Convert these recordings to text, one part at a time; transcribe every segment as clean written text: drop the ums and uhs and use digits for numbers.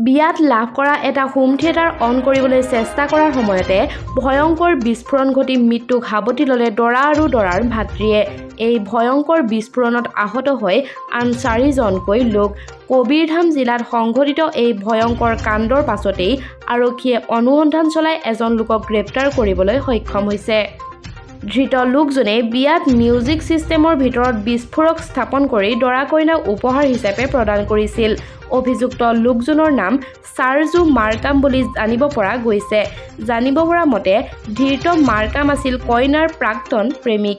বিয়াত লাভ কৰা এটা হোম থিয়েটাৰ অন কৰিবলৈ চেষ্টা কৰাৰ সময়তে ভয়ংকৰ বিস্ফোৰণ ঘটি মৃত্যুক সাৱটি ল'লে দৰা আৰু দৰাৰ ভাতৃয়ে। এই ভয়ংকৰ বিস্ফোৰণত আহত হৈ আন 4জনকৈ লোক। কবীৰধাম জিলাত সংঘটিত এই ভয়ংকৰ কাণ্ডৰ পাছতেই আৰক্ষীয়ে অনুসন্ধান চলাই এজন লোকক গ্ৰেপ্তাৰ কৰিবলৈ সক্ষম হৈছে। ধৃত লোকজনে বিয়াত মিউজিক ছিষ্টেমৰ ভিতৰত বিস্ফোৰক স্থাপন কৰি দৰা কইনাক উপহাৰ হিচাপে প্ৰদান কৰিছিল। অভিযুক্ত লোকজনৰ নাম চাৰ্জু মাৰ্কাম বুলি জানিব পৰা গৈছে। জানিব পৰা মতে ধৃত মাৰ্কাম আছিল কইনাৰ প্ৰাক্তন প্ৰেমিক।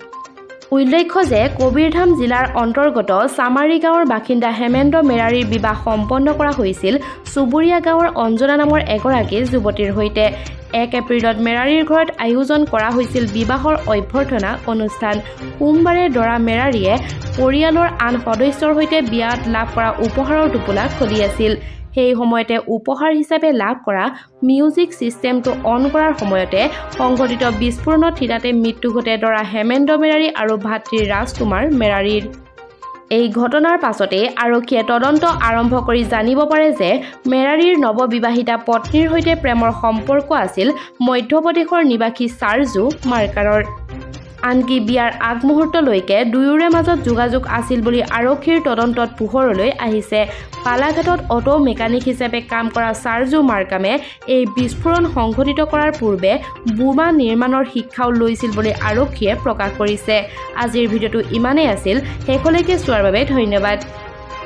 উল্লেখ্য যে কবীৰধাম জিলাৰ অন্তৰ্গত চামাৰী গাঁৱৰ বাসিন্দা হেমেন্দ্ৰ মেৰাৰীৰ বিবাহ সম্পন্ন কৰা হৈছিল চুবুৰীয়া গাঁৱৰ অঞ্জনা নামৰ এগৰাকী যুৱতীৰ সৈতে। 1 এপ্ৰিলত মেৰাৰীৰ ঘৰত আয়োজন কৰা হৈছিল বিবাহৰ অভ্যৰ্থনা অনুষ্ঠান। সোমবাৰে দৰা মেৰাৰীয়ে পৰিয়ালৰ আন সদস্যৰ সৈতে বিয়াত লাভ কৰা উপহাৰৰ টোপোলা খুলি আছিল। সেই সময়তে উপহাৰ হিচাপে লাভ কৰা মিউজিক ছিষ্টেমটো অন কৰাৰ সময়তে সংঘটিত বিস্ফোৰণত থিতাতে মৃত্যু ঘটে দৰা হেমেন্দ্ৰ মেৰাৰী আৰু ভাতৃ ৰাজকুমাৰ মেৰাৰীৰ। এই ঘটনাৰ পাছতে আৰক্ষীয়ে তদন্ত আৰম্ভ কৰি জানিব পাৰে যে মেৰাৰীৰ নৱবিবাহিতা পত্নীৰ সৈতে প্ৰেমৰ সম্পৰ্ক আছিল মধ্যপ্ৰদেশৰ নিবাসী চাৰ্জু মাৰ্কাৰৰ। আনকি বিয়াৰ আগমুহূৰ্তলৈকে দুয়োৰে মাজত যোগাযোগ আছিল বুলি আৰক্ষীৰ তদন্তত পোহৰলৈ আহিছে। পালাঘাটত অটো মেকানিক হিচাপে কাম কৰা চাৰ্জু মাৰ্কামে এই বিস্ফোৰণ সংঘটিত কৰাৰ পূৰ্বে বোমা নিৰ্মাণৰ শিক্ষাও লৈছিল বুলি আৰক্ষীয়ে প্ৰকাশ কৰিছে। আজিৰ ভিডিঅ'টো ইমানেই আছিল। শেষলৈকে চোৱাৰ বাবে ধন্যবাদ।